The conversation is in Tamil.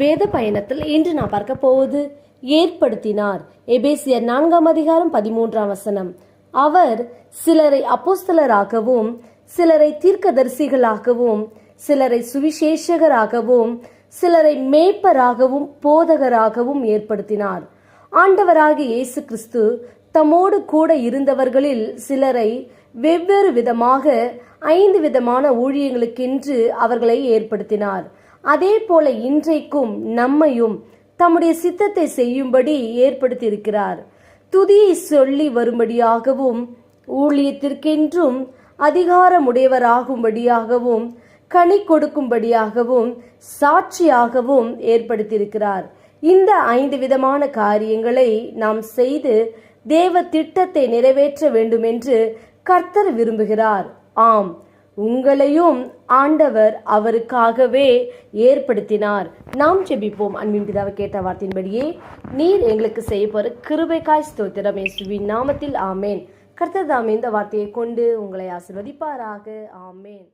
வேத பயணத்தில் இன்று நான் பார்க்க போவது ஏற்படுத்தினார். எபேசியர் 4:13 அவர் சிலரை அப்போஸ்தலராகவும், சிலரை தீர்க்கதரிசிகளாகவும், சிலரை சுவிசேஷகராகவும், சிலரை மேய்ப்பராகவும் போதகராகவும் ஏற்படுத்தினார். ஆண்டவராகிய இயேசு கிறிஸ்து தம்மோடு கூட இருந்தவர்களில் சிலரை வெவ்வேறு விதமாக 5 விதமான ஊழியங்களுக்கென்று அவர்களை ஏற்படுத்தினார். அதே போல இன்றைக்கும் நம்மையும் தம்முடைய சித்தத்தை செய்யும்படி ஏற்படுத்தியிருக்கிறார். துதியை சொல்லி வரும்படியாகவும், ஊழியத்திற்கென்றும் அதிகாரமுடையவராகும்படியாகவும், கனி கொடுக்கும்படியாகவும், சாட்சியாகவும் ஏற்படுத்தியிருக்கிறார். இந்த 5 விதமான காரியங்களை நாம் செய்து தேவ திட்டத்தை நிறைவேற்ற வேண்டும் என்று கர்த்தர் விரும்புகிறார். ஆம், உங்களையும் ஆண்டவர் அவருக்காகவே ஏற்படுத்தினார். நாம் ஜெபிப்போம். அன்பின் பிதாவை கேட்ட வார்த்தையின்படியே நீர் எங்களுக்கு செய்ய போற கிருபைக்காய் ஸ்தோத்திரம். இயேசுவின் நாமத்தில் ஆமேன். கர்த்தர் தாமே இந்த வார்த்தையை கொண்டு உங்களை ஆசீர்வதிப்பாராக. ஆமேன்.